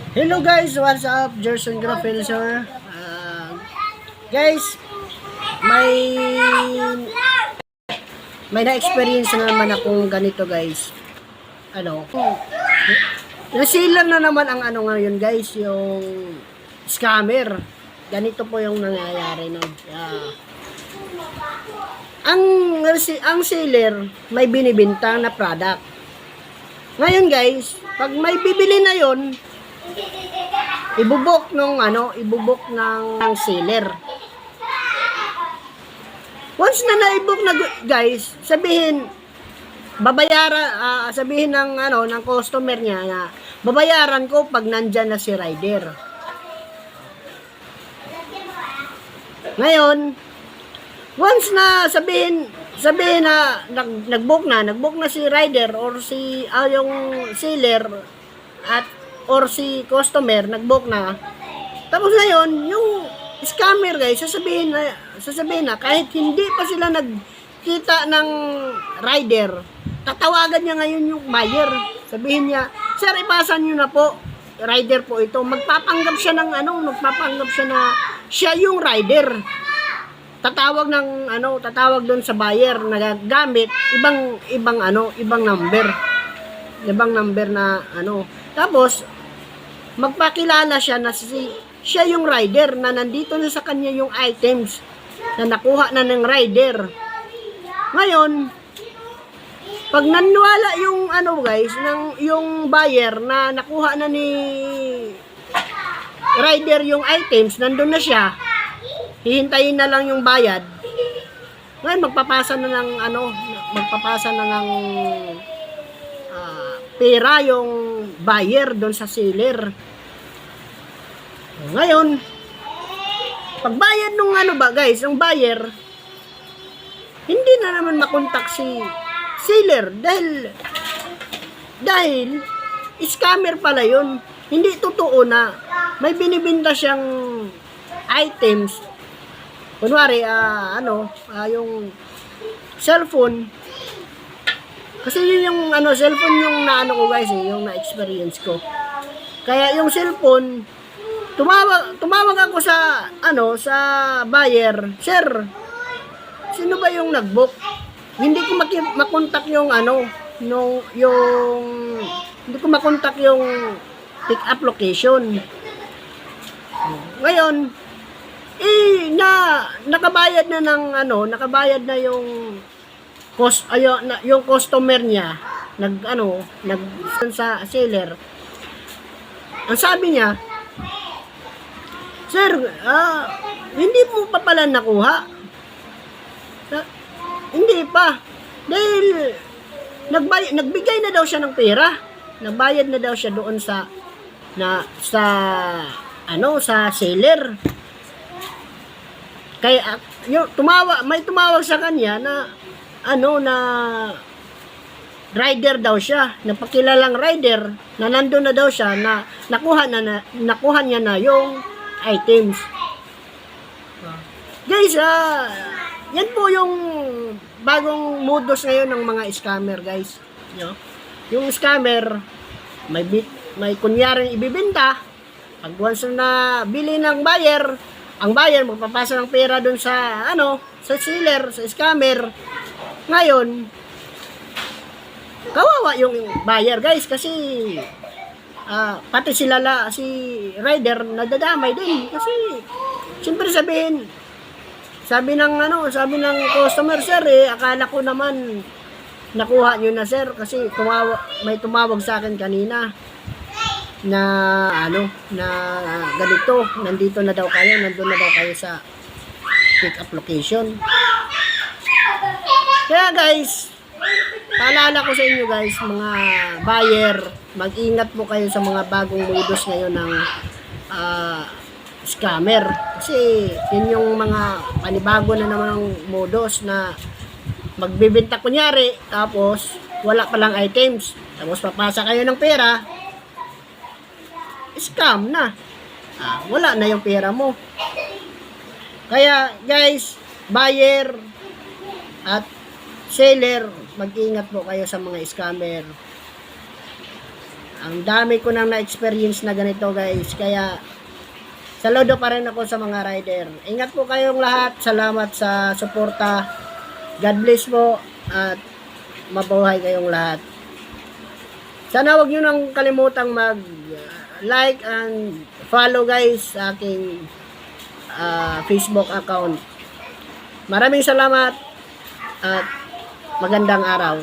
Hello guys, what's up? Jerson Grafel sir. Guys, may na-experience na naman akong ganito guys. Reseller na naman ang ngayon guys, yung scammer. Ganito po yung nangyayari no. Ang seller may binibenta na product. Ngayon guys, pag may bibili na yon, ibubok ng seller. Once na naibok na guys, sabihin sabihin ng customer niya na babayaran ko pag nandiyan na si rider. Ngayon, once na sabihin na nag-book na si rider or yung seller or si customer nag-book na. Tapos ngayon, yung scammer guys, sasabihin na kahit hindi pa sila nagkita ng rider, tatawagan niya ngayon yung buyer. Sabihin niya, "Sir, ipasan niyo na po. Rider po ito." Magpapanggap siya na siya yung rider. Tatawag doon sa buyer na gamit ibang number. Ibang number na Tapos magpakilala siya na siya yung rider na nandito na sa kanya yung items na nakuha na ng rider. Ngayon, pag nanwala yung yung buyer na nakuha na ni rider yung items, nandun na siya, hihintayin na lang yung bayad. Ngayon magpapasa na ng pera yung buyer doon sa seller. Ngayon, pagbayad nung yung buyer, hindi na naman makontak si seller dahil scammer pala yun. Hindi totoo na may binibenta siyang items. Kunwari, yung cellphone. Kasi yun yung cellphone yung ko guys, yung na-experience ko. Kaya yung cellphone, tumawag ako sa buyer, "Sir, sino ba yung nag-book?" Hindi ko makontak yung hindi ko makontak yung pick up location. Ngayon, nakabayad na yung yung customer niya sa seller. Ang sabi niya, "Sir, hindi mo pa pala nakuha." Hindi pa. Dahil nagbigay na daw siya ng pera. Nagbayad na daw siya doon sa seller. Kaya may tumawag sa kanya na rider daw siya, napakilalang rider na nandun na daw siya na nakuha niya na yung items. Guys, yan po yung bagong modus ngayon ng mga scammer guys. Yung scammer may kunyaring ibibenta. Pag once na bili ng buyer, ang buyer magpapasa ng pera doon sa seller, sa scammer. Ngayon, kawawa yung buyer guys kasi pati si rider nadadamay din kasi siyempre sabi ng customer, "Sir, akala ko naman nakuha nyo na sir kasi may tumawag sa akin kanina na ganito, nandun na daw kayo sa pick up location." Kaya guys, paalala ko sa inyo guys, mga buyer, mag-ingat po kayo sa mga bagong modus ngayon ng scammer. Kasi yun yung mga panibago na namang modus na magbibenta kunyari, tapos wala palang items, tapos papasa kayo ng pera, scam na. Wala na yung pera mo. Kaya guys, buyer at seller, mag-ingat po kayo sa mga scammer. Ang dami ko nang na-experience na ganito guys. Kaya saludo pa rin ako sa mga rider. Ingat po kayong lahat. Salamat sa suporta. God bless po at mabuhay kayong lahat. Sana wag nyo nang kalimutang mag-like and follow guys sa aking Facebook account. Maraming salamat at magandang araw.